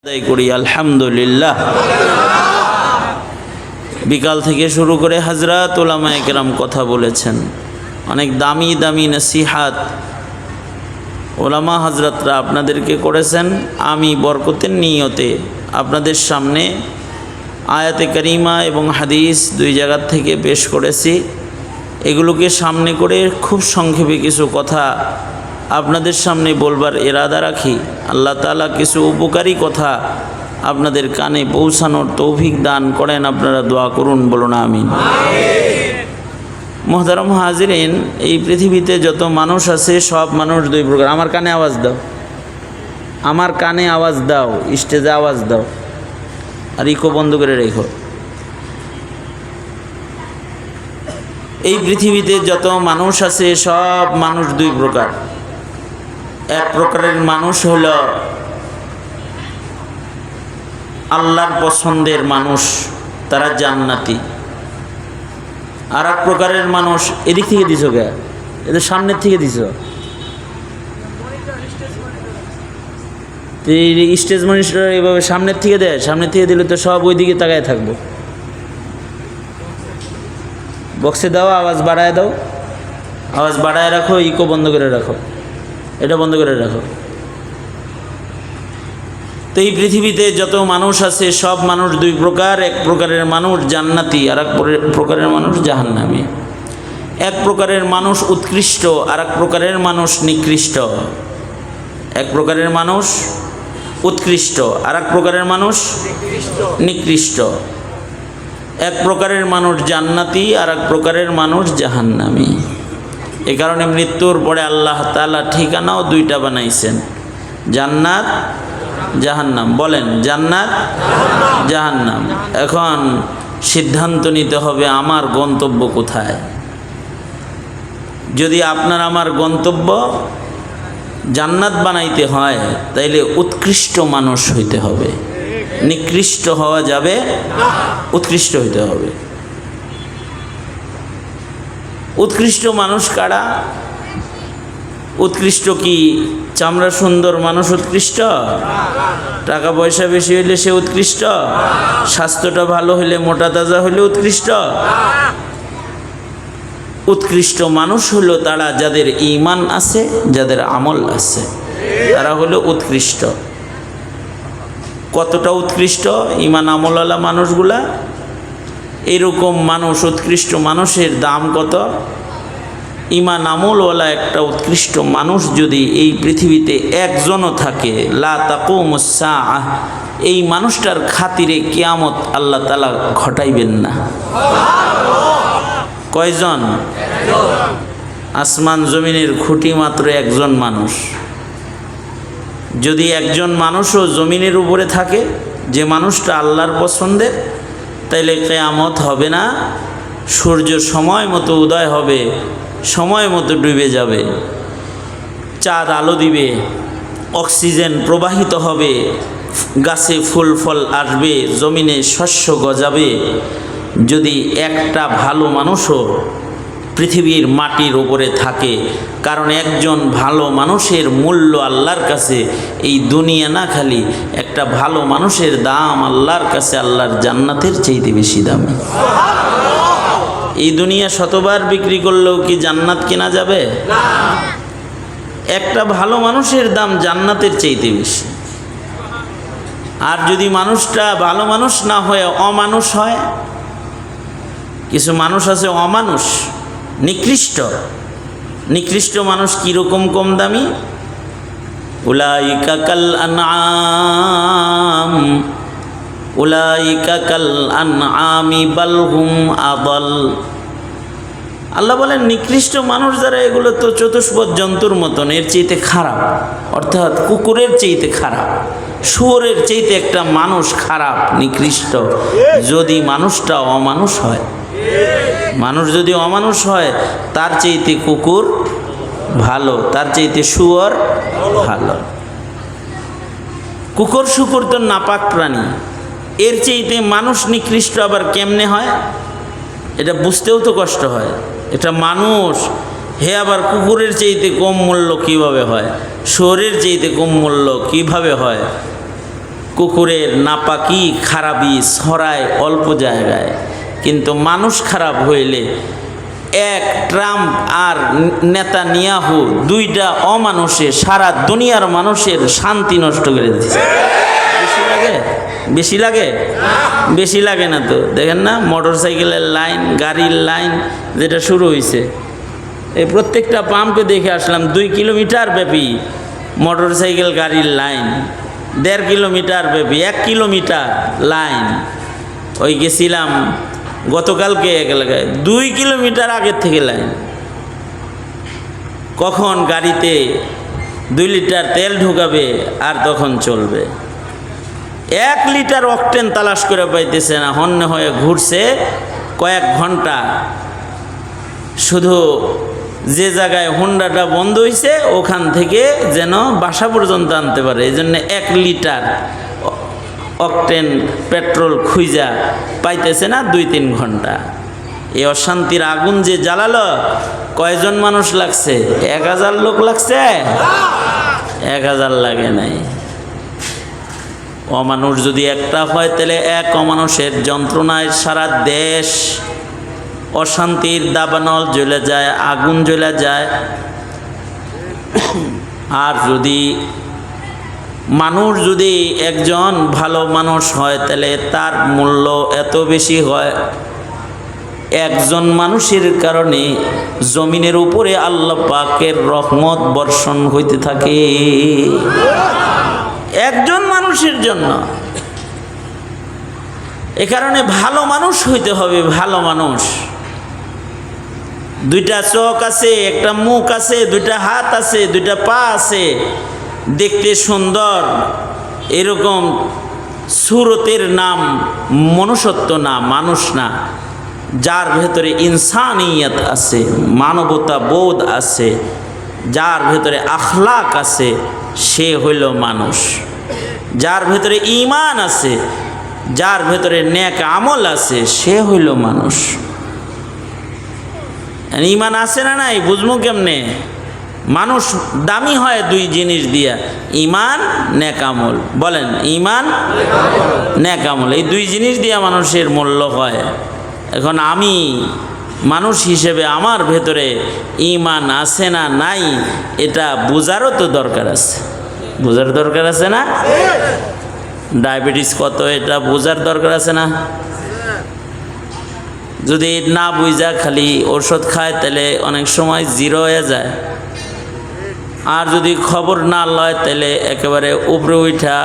আদায় করি আলহামদুলিল্লাহ। বিকাল থেকে শুরু করে হযরত উলামায়ে কেরাম কথা বলেছেন, অনেক দামি দামি নসিহাত উলামা হযরতরা আপনাদেরকে করেছেন। আমি বরকতের নিয়তে আপনাদের সামনে আয়াতে কারিমা এবং হাদিস দুই জায়গা থেকে পেশ করেছি। এগুলোকে সামনে করে খুব সংক্ষেপে কিছু কথা আপনাদের সামনে বলবার ইরাদা রাখি। আল্লাহ তাআলা কিছু উপকারী কথা আপনাদের কানে পৌঁছানোর তৌফিক দান করেন। আপনারা দোয়া করুন, বলুন আমিন। মুহতারাম হাজিরিন, এই পৃথিবীতে যত মানুষ আছে সব মানুষ দুই প্রকার। আমার কানে আওয়াজ দাও, আমার কানে আওয়াজ দাও, স্টেজে আওয়াজ দাও, আর ইকো বন্ধ করে রেখো। এই পৃথিবীতে যত মানুষ আছে সব মানুষ দুই প্রকার। এক প্রকারের মানুষ হল আল্লাহর পছন্দের মানুষ, তারা জান্নাতি। আর এক প্রকারের মানুষ, এদিক থেকে দিছো কে, এদের সামনের থেকে দিছো, স্টেজ মনিটর এইভাবে সামনের থেকে দেয়। সামনের থেকে দিলে তো সব ওই দিকে তাকায় থাকবো। বক্সে দাও, আওয়াজ বাড়ায় দাও, আওয়াজ বাড়ায় রাখো, ইকো বন্ধ করে রাখো, এটা বন্ধ করে রাখো। তো এই পৃথিবীতে যত মানুষ আছে সব মানুষ দুই প্রকার। এক প্রকারের মানুষ জান্নাতি, আর এক প্রকারের মানুষ জাহান্নামী। এক প্রকারের মানুষ উৎকৃষ্ট, আর এক প্রকারের মানুষ নিকৃষ্ট। এক প্রকারের মানুষ উৎকৃষ্ট, আর এক প্রকারের মানুষ নিকৃষ্ট। এক প্রকারের মানুষ জান্নাতি, আর এক প্রকারের মানুষ জাহান্নামী। এ কারণে মৃত্যুর পরে আল্লাহ তাআলা ঠিকানাও দুইটা বানাইছেন, জান্নাত জাহান্নাম। বলেন জান্নাত জাহান্নাম। এখন সিদ্ধান্ত নিতে হবে আমার গন্তব্য কোথায়। যদি আপনার আমার গন্তব্য জান্নাত বানাইতে হয় তাইলে উৎকৃষ্ট মানুষ হইতে হবে, নিকৃষ্ট হওয়া যাবে, উৎকৃষ্ট হইতে হবে। উৎকৃষ্ট মানুষ কারা? উৎকৃষ্ট কি চামড়া সুন্দর মানুষ উৎকৃষ্ট? টাকা পয়সা বেশি হইলে সে উৎকৃষ্ট? স্বাস্থ্যটা ভালো হইলে, মোটা তাজা হইলে উৎকৃষ্ট? উৎকৃষ্ট মানুষ হলো তারা যাদের ঈমান আছে, যাদের আমল আছে, তারা হলো উৎকৃষ্ট। কতটা উৎকৃষ্ট? ঈমান আমলওয়ালা মানুষগুলা। এরকম মানুষ, উৎকৃষ্ট মানুষের দাম কত? ঈমান আমলওয়ালা একটা উৎকৃষ্ট মানুষ যদি এই পৃথিবীতে একজনও থাকে, লা তাকুমুস সাআহ, এই মানুষটার খাতিরে কিয়ামত আল্লাহ তাআলা ঘটাইবেন না। কয়জন? আসমান জমিনের খুঁটি মাত্র একজন মানুষ। যদি একজন মানুষও জমিনের উপরে থাকে, যে মানুষটা আল্লাহর পছন্দের, তাইলে কিয়ামত হবে না। সূর্য সময় মতো উদয় হবে, সময় মতো ডুবে যাবে, চাঁদ আলো দিবে, অক্সিজেন প্রবাহিত হবে, গাছে ফুল ফল আসবে, জমিনে শস্য গজাবে। যদি একটা ভালো মানুষও পৃথিবীর মাটির উপরে থাকে, কারণ একজন ভালো মানুষের মূল্য আল্লাহর কাছে এই দুনিয়া না, খালি একটা ভালো মানুষের দাম আল্লাহর কাছে আল্লাহর জান্নাতের চাইতে বেশি দামি। এই দুনিয়া শতবার বিক্রি করলেও কি জান্নাত কেনা যাবে? একটা ভালো মানুষের দাম জান্নাতের চাইতে বেশি। আর যদি মানুষটা ভালো মানুষ না হয়ে অমানুষ হয়, কিছু মানুষ আছে অমানুষ, নিকৃষ্ট। নিকৃষ্ট মানুষ কীরকম কম দামি? উলাইকা কাল আনআম, উলাইকা কাল আনআমি বাল হুম আদাল। আল্লাহ বলেন নিকৃষ্ট মানুষ যারা, এগুলো তো চতুষ্পদ জন্তুর মতন, এর চাইতে খারাপ। অর্থাৎ কুকুরের চাইতে খারাপ, শুয়োরের চাইতে একটা মানুষ খারাপ, নিকৃষ্ট। যদি মানুষটা অমানুষ হয়, মানুষ যদি অমানুষ হয়, তার চাইতে কুকুর ভালো, তার চাইতে শুয়োর ভালো। কুকুর শুকুর তো নাপাক প্রাণী, এর চাইতে মানুষ নিকৃষ্ট আবার কেমনে হয়? এটা বুঝতেও তো কষ্ট হয়। এটা মানুষ, হে আবার কুকুরের চাইতে কম মূল্য কিভাবে হয়? শুয়োরের চাইতে কম মূল্য কিভাবে হয়? কুকুরের নাপাকি খারাপি ছড়ায় অল্প জায়গায়, কিন্তু মানুষ খারাপ হইলে এক ট্রাম্প আর নেতানিয়াহু দুইটা অমানুষে সারা দুনিয়ার মানুষের শান্তি নষ্ট করে দিচ্ছে। বেশি লাগে? বেশি লাগে? বেশি লাগে না তো। দেখেন না মোটর সাইকেলের লাইন, গাড়ির লাইন যেটা শুরু হয়েছে, এই প্রত্যেকটা পাম্পে দেখে আসলাম 2 কিলোমিটার ব্যাপী মোটর সাইকেল গাড়ির লাইন, 1.5 কিলোমিটার ব্যাপী 1 কিলোমিটার লাইন। ওই গেছিলাম গতকালকে এক এলাকায় 2 কিলোমিটার আগের থেকে লাইন। কখন গাড়িতে 2 লিটার তেল ঢুকাবে আর তখন চলবে। 1 লিটার অকটেন তালাশ করে পাইতেছে না, হন্যে হয়ে ঘুরছে কয়েক ঘন্টা। শুধু যে জায়গায় হোন্ডাটা বন্ধ হয়েছে ওখান থেকে যেন বাসা পর্যন্ত আনতে পারে, এই জন্য 1 লিটার অকটেন পেট্রোল খুঁজা পাইতেছে না 2-3 ঘন্টা। এই অশান্তির আগুন যে জ্বালালো, কয়জন মানুষ লাগছে? 1000 লোক লাগছে? 1000 লাগে নাই। অমানুষ যদি একটা হয় তাহলে এক অমানুষের যন্ত্রণায় সারা দেশ অশান্তির দাবানল জ্বলে যায়, আগুন জ্বলে যায়। আর যদি মানুষ যদি একজন ভালো মানুষ হয় তাহলে তার মূল্য এত বেশি হয়। একজন মানুষের কারণে জমিনের উপরে আল্লাহ পাকের রহমত বর্ষণ হইতে থাকে, একজন মানুষের জন্য। এ কারণে ভালো মানুষ হইতে হবে, ভালো মানুষ। 2টা চোখ আছে, একটা মুখ আছে, 2টা হাত আছে, 2টা পা আছে, দেখতে সুন্দর, এরকম সুরতের নাম মনুষ্যত্ব না, মানুষ না। যার ভেতরে ইনসানিয়ত আছে, মানবতা বোধ আছে, যার ভেতরে আখলাক আছে, সে হইল মানুষ। যার ভেতরে ঈমান আছে, যার ভেতরে নেক আমল আছে, সে হইল মানুষ। ঈমান আছে না নাই বুঝবো কেমনে? মানুষ দামি হয় 2 জিনিস দিয়া, ঈমান, নেক আমল। বলেন, ঈমান, নেক আমল, এই 2 জিনিস দিয়া মানুষের মূল্য হয়। এখন আমি মানুষ হিসেবে আমার ভেতরে ঈমান আছে না নাই এটা বোঝারও তো দরকার আছে, বোঝার দরকার আছে না? ডায়াবেটিস কত এটা বোঝার দরকার আছে না? যদি না বুঝা খালি ওষুধ খায় তাহলে অনেক সময় 0 হয়ে যায়। আর যদি খবর না লয় তাহলে একেবারে উপরে উঠা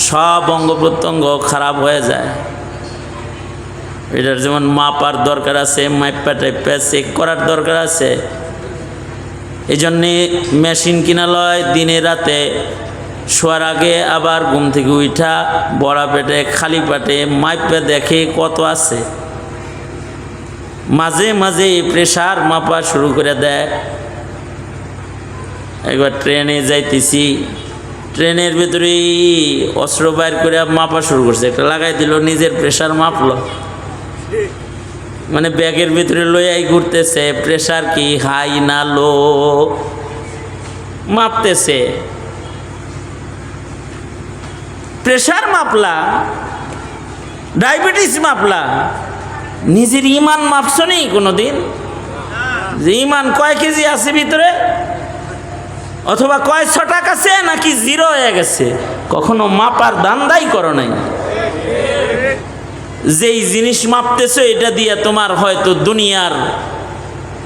সব অঙ্গ প্রত্যঙ্গ খারাপ হয়ে যায়। এটার যেমন মাপার দরকার আছে, মাইপা টাইপা চেক করার দরকার আছে। এই জন্যে মেশিন কিনা লয়, দিনে রাতে শোয়ার আগে আবার ঘুম থেকে উঠা বড়া পেটে খালি পেটে মাইপা দেখে কত আছে। মাঝে মাঝে প্রেশার মাপা শুরু করে দেয়। একবার ট্রেনে যাইতেছি, ট্রেনের ভিতরে অস্ত্র বাইর করে মাপা শুরু করছে, একটা লাগাই দিল, নিজের প্রেশার মাপলো। মানে ব্যাগের ভিতরে লইয়াই ঘুরতেছে, প্রেশার কি হাই না লো মাপতেছে। প্রেশার মাপলা, ডায়াবেটিস মাপলা, নিজের ঈমান মাপছো নেই কোনোদিন? যে ঈমান কয় কেজি আছে ভিতরে, অথবা কয় ছটাক আছে নাকি 0 হয়ে গেছে, কখনো মাপার দান্দাই করো নাই। যেই জিনিস মাপতেছো এটা দিয়ে তোমার হয়তো দুনিয়ার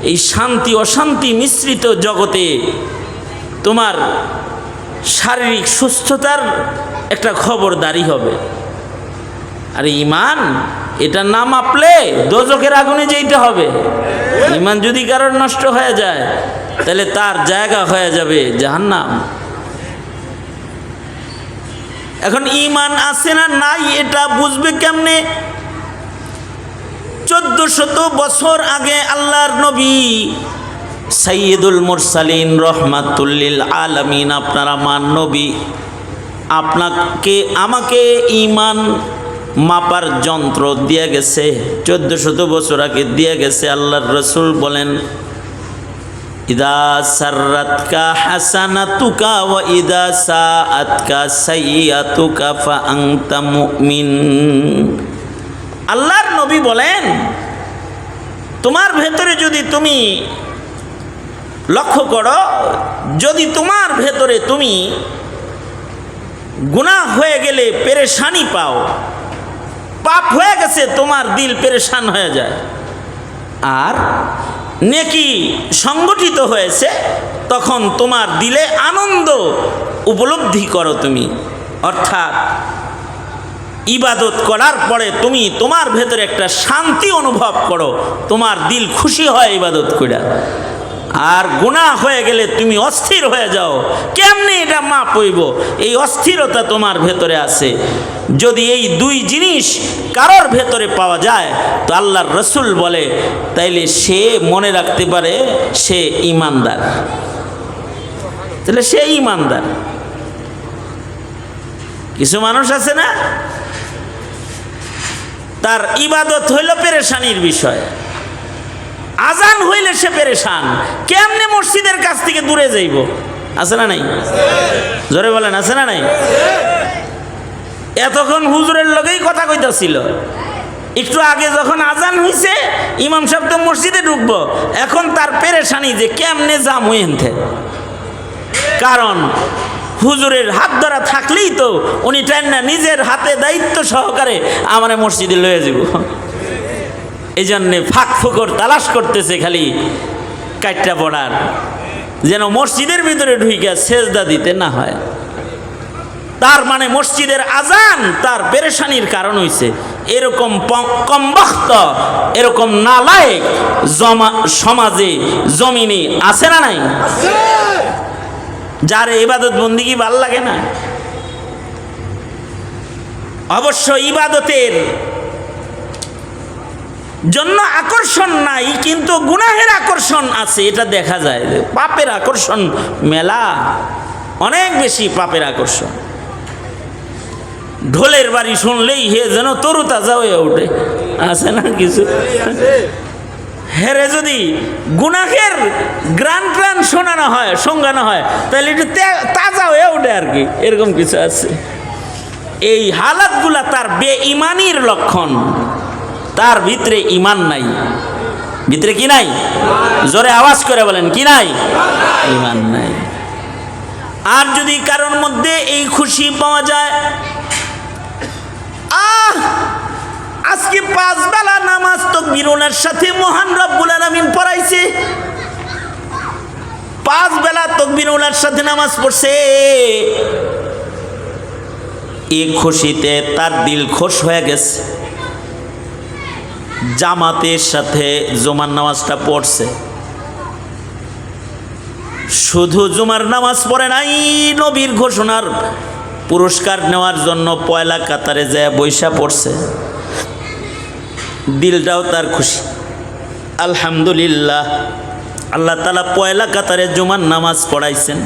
এই শান্তি অশান্তি মিশ্রিত জগতে তোমার শারীরিক সুস্থতার একটা খবরদারি হবে। আর ঈমান এটা না মাপলে দোজখের আগুনে যেতে হবে। ঈমান যদি কারোর নষ্ট হয়ে যায় তাহলে তার জায়গা হয়ে যাবে জাহান্নাম। এখন ঈমান আছে না নাই এটা বুঝবে কেমনে? 1400 বছর আগে আল্লাহর নবী সাইয়্যিদুল মুরসালিন রহমাতুল লিল আলামিন, আপনার আমার নবী, আপনাকে আমাকে ঈমান মাপার যন্ত্র দিয়ে গেছে। 1400 বছর আগে দিয়ে গেছে। আল্লাহর রসুল বলেন ইদা সাররাতকা হাসানাতুকা ওয়া ইদা সাআতকা সাইয়্যাতুকা ফা আনতা মুমিন। আল্লাহর নবী বলেন, তোমার ভেতরে যদি তুমি লক্ষ্য করো, যদি তোমার ভেতরে তুমি গুনাহ হয়ে গেলে পেরেশানি পাও, পাপ হয়ে গেছে, তোমার দিল পেরেশান হয়ে যায়, আর নেকি সংগঠিত হয়েছে, তখন তোমার দিলে আনন্দ উপলব্ধি করো তুমি। অর্থাৎ ইবাদত করার পরে তুমি তোমার ভেতরে একটা শান্তি অনুভব করো, তোমার দিল খুশি হয় ইবাদত করে। আর গুনাহ হয়ে গেলে তুমি অস্থির হয়ে যাও, কেমনে এটা মাপ হইব, এই অস্থিরতা তোমার ভেতরে আছে। যদি এই দুই জিনিস কারোর ভেতরে পাওয়া যায়, তো আল্লাহর রসুল বলে তাইলে সে মনে রাখতে পারে সে ঈমানদার, তাহলে সে ঈমানদার। কিছু মানুষ আছে না, তার ইবাদত হইল পেরেশানির বিষয়, আজান হইলে সে পেরেশান, কেমনে মসজিদের কাছ থেকে দূরে যাইব। আছে না নাই? জোরে বলেন, আছে না নাই? এতক্ষণ হুজুরের লগেই কথা কইতাছিল, একটু আগে যখন আজান হইছে ইমাম সাহেব তো মসজিদে ঢুকবো, এখন তার পেরেশানি যে কেমনে যাম হইতে। কারণ হুজুরের হাত ধরা থাকলেই তো উনি টাইনা নিজের হাতে দায়িত্ব সহকারে আমার মসজিদে লয়ে যাব। এই জন্যে ফাঁক ফুকর তালাশ করতেছে খালি কাটটা পড়ার, যেন মসজিদের ভিতরে ঢুকে সেজদা দিতে না হয়। তার মানে মসজিদের আজান তার পেরেশানির কারণ হইছে। এরকম কমবখ্ত, এরকম নালায়েক সমাজে জমিনে আছে না নাই? যার ইবাদত বন্দিগি ভাল লাগে না। অবশ্য ইবাদতের জন্য আকর্ষণ নাই, কিন্তু গুনাহের আকর্ষণ আছে, এটা দেখা যায়। পাপের আকর্ষণ মেলা, অনেক বেশি পাপের আকর্ষণ। ঢোলের বাড়ি শুনলেই হে যেন তরুতাজা হয়ে ওঠে, আছে না কিছু? হেরে যদি গুনাহের গ্রান গ্রান শোনানো হয়, সঙ্গানো হয়, তাহলে একটু তাজা হয়ে ওঠে আর কি, এরকম কিছু আছে। এই হালাতগুলা তার বেঈমানির লক্ষণ, তার ভিতরে ঈমান নাই। ভিতরে কি নাই? জোরে আওয়াজ করে বলেন, কি নাই? ঈমান নাই। আর যদি কারোর মধ্যে এই খুশি পাওয়া যায়, আজকে 5 বেলা নামাজ তাকবীরের সাথে মহান রব্বুল আলামিন পড়াইছে, 5 বেলা তাকবীরের সাথে নামাজ পড়ছে, এই খুশিতে তার দিল খুশ হয়ে গেছে। জামাতের সাথে জুমার নামাজটা পড়ছে, শুধু জুমার নামাজ পড়ে নাই, নবীর ঘোষণার পুরস্কার নেওয়ার জন্য পয়লা কাতারে যায় বৈশা পড়ছে, দিলটাও তার খুশি। আলহামদুলিল্লাহ, আল্লাহ তাআলা পয়লা কাতারে জুমার নামাজ পড়াইছেন।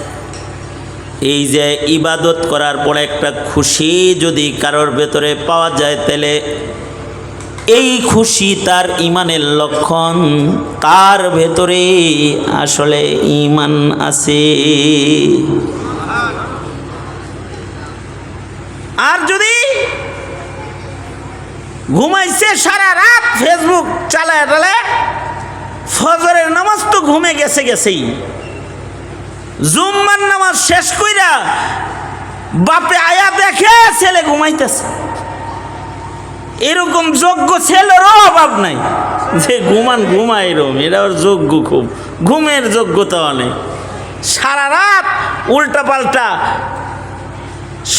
এই যে ইবাদত করার পরে একটা খুশি যদি কারোর ভেতরে পাওয়া যায়, তাহলে এই খুশি তার ঈমানের লক্ষণ, তার ভেতরে আসলে ঈমান আছে। আর যদি ঘুমাইছে সারা রাত ফেসবুক চালায় টালায়, ফজরের নামাজ তো ঘুমে গেছেই, জুম্মার নামাজ শেষ কইরা বাপে আয়া দেখে ছেলে ঘুমাইতেছে, এরকম যোগ্য ছেলেরও অভাব নাই যে ঘুমায় এরকম, এটা ওর যোগ্য, খুব ঘুমের যোগ্যতা অনেক। সারা রাত উল্টা পাল্টা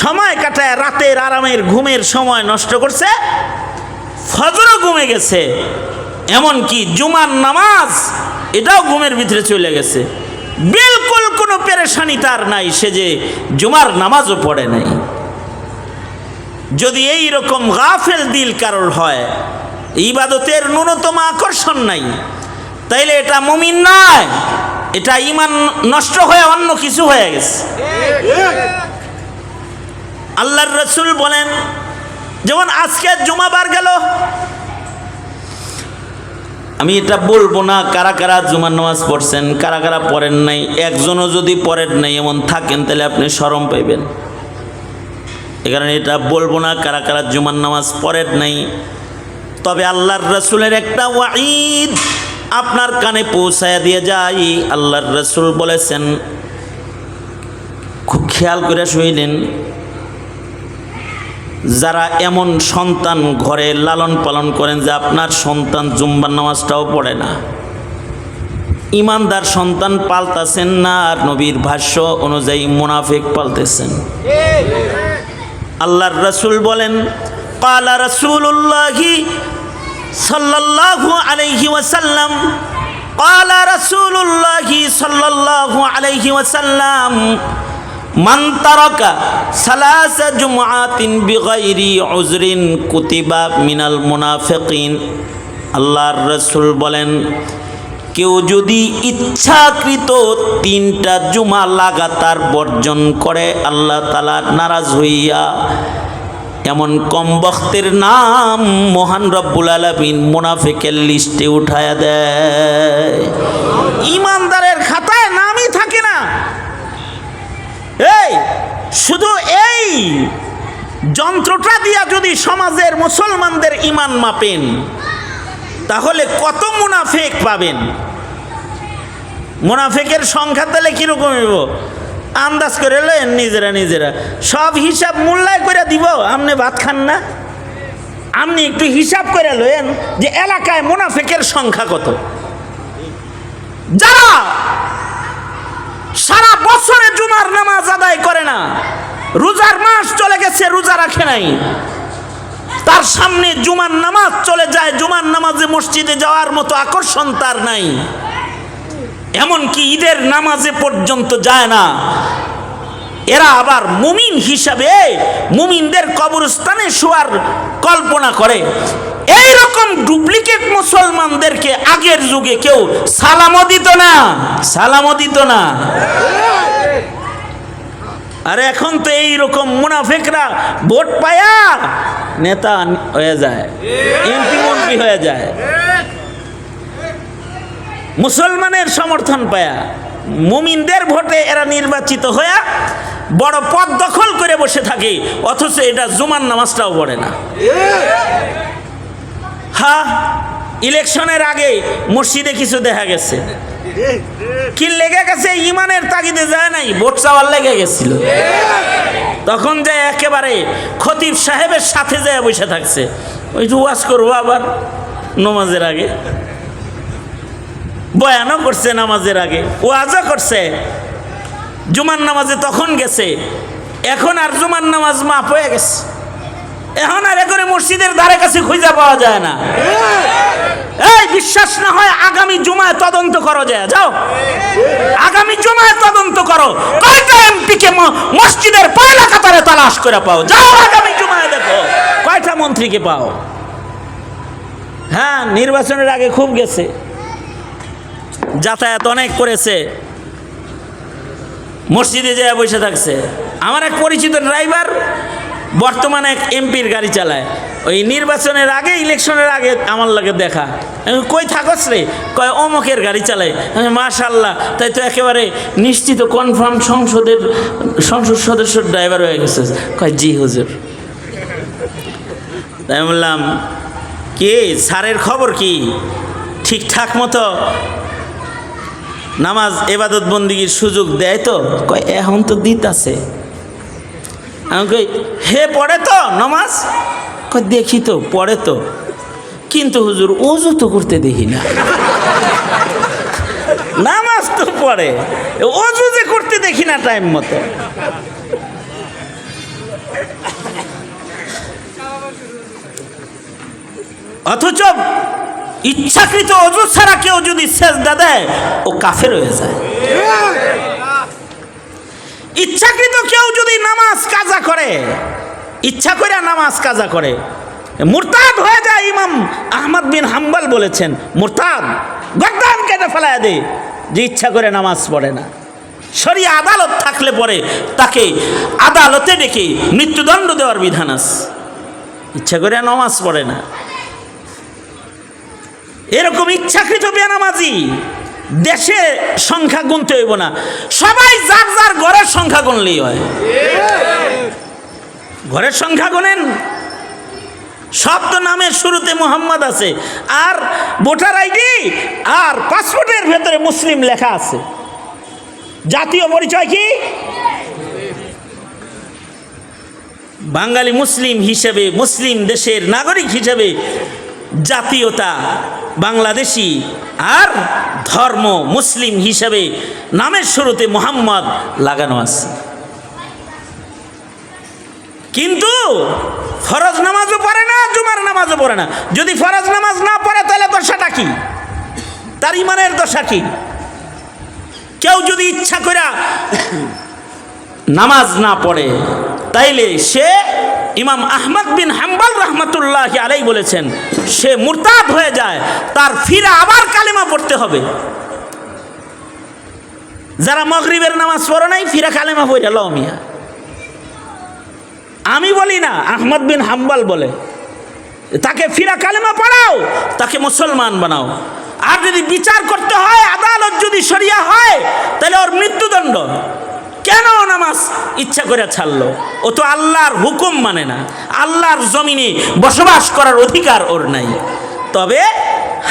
সময় কাটায় রাতের আরামের ঘুমের সময় নষ্ট করছে, ফজরও ঘুমে গেছে, এমনকি জুমার নামাজ এটাও ঘুমের ভিতরে চলে গেছে, বিলকুল কোনো পেরেশানি তার নাই, সে যে জুমার নামাজও পড়ে নাই। যদি এই রকম গাফেল দিল কারোর হয়, ইবাদতের ন্যূনতম আকর্ষণ নাই, তাইলে এটা মুমিন নয়, এটা ঈমান নষ্ট হয়ে অন্য কিছু হয়ে গেছে। আল্লাহর রাসূল বলেন, যেমন আজকে জুমাবার গেল, আমি এটা বলবো না কারা কারা জুমার নামাজ পড়ছেন, কারা কারা পড়েন নাই। একজনও যদি পড়েন নাই এমন থাকেন তাহলে আপনি শরম পাইবেন। এ কারণে এটা বলবো না কারা কারা জুমার নামাজ পড়েন নাই। তবে আল্লাহর রাসূলের একটা ওয়াঈদ আপনার কানে পৌঁছায়া দিয়ে যাই। আল্লাহর রাসূল বলেছেন, খুব খেয়াল করে শুনলেন, যারা এমন সন্তান ঘরে লালন পালন করেন যে আপনার সন্তান জুম্মার নামাজটাও পড়ে না, ইমানদার সন্তান পালতাছেন না, আর নবীর ভাষ্য অনুযায়ী মুনাফিক পালতেছেন। আল্লাহর রাসূল বলেন, ক্বালা রাসূলুল্লাহি সাল্লাল্লাহু আলাইহি ওয়াসাল্লাম, ক্বালা রাসূলুল্লাহি সাল্লাল্লাহু আলাইহি ওয়াসাল্লাম, মান তারাকা সালাসা জুমআতিন বিগাইরি উযরিন কুতিবা মিনাল মুনাফিকিন। আল্লাহর রাসূল বলেন, কেউ যদি ইচ্ছাকৃত 3টা জুমা লাগাতার বর্জন করে আল্লাহ তাআলা নারাজ হইয়া এমন কম বখতের নাম মহান রব্বুল আলামিন মুনাফিকের লিস্টে উঠায়া দেয়। ইমানদারের খাতায় নামই থাকে না। এই শুধু এই যন্ত্রটা দিয়া যদি সমাজের মুসলমানদের ইমান মাপেন তাহলে কত মুনাফিক পাবেন। মুনাফিকের সংখ্যা তাহলে কিরকম হইব আন্দাজ করে লেন নিজেরা নিজেরা। সব হিসাব মূল্যায় করে দিব। আপনি ভাত খান না, আপনি একটু হিসাব করে লেন যে এলাকায় মুনাফিকের সংখ্যা কত। যারা সারা বছরে জুমার নামাজ আদায় করে না, রোজার মাস চলে গেছে রোজা রাখে নাই, তার সামনে জুমার নামাজ চলে যায়, জুমার নামাজে মসজিদে যাওয়ার মতো আকর্ষণ তার নাই, এমনকি ঈদের নামাজে পর্যন্ত যায় না। এরা আবার মুমিন হিসাবে মুমিনদের কবরস্থানে শোয়ার কল্পনা করে। এই রকম ডুপ্লিকেট মুসলমানদেরকে আগের যুগে কেউ সালামও দিত না, সালামও দিত না। আর এখন তো এই রকম মুনাফিকরা ভোট পায়া নেতা হয়ে যায়, এমপি মন্ত্রী হয়ে যায়, মুসলমানের সমর্থন পায়া মুমিনদের ভোটে এরা নির্বাচিত হয়ে বড় পদ দখল করে বসে থাকে, অথচ এটা জুমার নামাজটাও পড়ে না। হ্যাঁ, ইলেকশনের আগে মসজিদে কিছু দেখা গেছে, কি লেগে গেছে, ইমানের তাগিদে যায় নাই, ভোট চাওয়ার লেগে গেছিল। তখন যে একেবারে খতিব সাহেবের সাথে যায় বসে থাকছে, ওই ওয়াজ করবো আবার নামাজের আগে, বয়ানও করছে নামাজের আগে, ওয়াজও করছে, জুমার নামাজে তখন গেছে। এখন আর জুমার নামাজ মাপ হয়ে গেছে, এখন আর করে মসজিদের ধারে কাছে খুঁজে পাওয়া যায় না। এই বিশ্বাস না হয় আগামী জুমায় তদন্ত করো, যায় যাও আগামী জুমায় তদন্ত করো, কয়টা এমপিকে মসজিদের পয়লা কাতারে তালাশ করে পাও, যাও আগামী জুমায় দেখো কয়টা মন্ত্রীকে পাও। হ্যাঁ, নির্বাচনের আগে খুব গেছে, যাতায়াত অনেক করেছে, মসজিদে যেয়ে বসে থাকছে। আমার এক পরিচিত ড্রাইভার বর্তমানে এক এমপির গাড়ি চালায়, ওই নির্বাচনের আগে ইলেকশনের আগে আমার লাগে দেখা, কই থাকস রে, কয় অমকের গাড়ি চালায়। মাশাআল্লাহ, তাই তো একেবারে নিশ্চিত কনফার্ম সংসদ সদস্য ড্রাইভার হয়ে গেছে। কয় জি হুজুর। তাই বললাম, কি স্যারের খবর কি, ঠিকঠাক মতো নামাজ এবাদত বন্দিগির সুযোগ দেয় তো? কয় এখন তো দিতাছে। আমি কই হে পড়ে তো নামাজ? কয় দেখি তো পড়ে তো, কিন্তু হুজুর ওযু তো করতে দেখি না। নামাজ তো পড়ে, ওযু যে করতে দেখি না টাইম মতো। অথচ ইচ্ছাকৃত ওযু ছাড়া কেউ যদি সেজদা দেয় ও কাফের হয়ে যায়। ইচ্ছাকৃত কেউ যদি নামাজ কাজা করে, ইচ্ছা করে নামাজ কাজা করে, মুরতাদ হয়ে যায়। ইমাম আহমদ বিন হাম্বল বলেছেন, মুরতাদ গর্দান কেটে ফেলায় দেয় যে ইচ্ছা করে নামাজ পড়ে না। শরিয়া আদালত থাকলে পরে তাকে আদালতে ডেকে মৃত্যুদণ্ড দেওয়ার বিধান আছে, ইচ্ছা করে নামাজ পড়ে না। এরকম ইচ্ছাকৃত বেনামাজি দেশে সংখ্যা গুনতে হইব না, সবাই যার যার ঘরের সংখ্যা গুনলেই হয়। ঘরের সংখ্যা গুনেন, সব তো নামের শুরুতে মোহাম্মদ আছে, আর ভোটার আইডি আর পাসপোর্টের ভেতরে মুসলিম লেখা আছে। জাতীয় পরিচয় কি? বাঙালি মুসলিম হিসেবে, মুসলিম দেশের নাগরিক হিসেবে জাতীয়তা বাংলাদেশি, আর ধর্ম মুসলিম হিসেবে নামের শুরুতে মোহাম্মদ লাগানো আছে। কিন্তু ফরজ নামাজও পড়ে না, জুমার নামাজও পড়ে না। যদি ফরজ নামাজ না পড়ে তাহলে দশাটা কি? তার ইমানের দশা কি? কেউ যদি ইচ্ছা করে নামাজ না পড়ে তাইলে সে, ইমাম আহমদ বিন হাম্বল রহমতুল্লাহ আলাইহি বলেছেন, সে মুরতাদ হয়ে যায়, তার ফিরে আবার কালেমা পড়তে হবে। যারা মাগরিবের নামাজ পড়ে নাই ফিরে কালেমা পড়ে লও মিয়া। আমি বলি না, আহমদ বিন হাম্বল বলে, তাকে ফিরা কালেমা পড়াও, তাকে মুসলমান বানাও। আর যদি বিচার করতে হয়, আদালত যদি শরিয়া হয়, তাহলে ওর মৃত্যুদণ্ড। কেন নামাজ ইচ্ছা করে ছাড়লো? ও তো আল্লাহর হুকুম মানে না, আল্লাহর জমিনে বসবাস করার অধিকার ওর নাই। তবে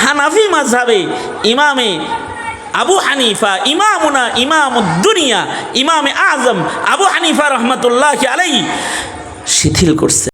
হানাফি মাযহাবে ইমামে আবু হানিফা, ইমামুনা ইমামুদ দুনিয়া, ইমামে আজম আবু হানিফা রহমতুল্লাহ আলাইহি শিথিল করছে।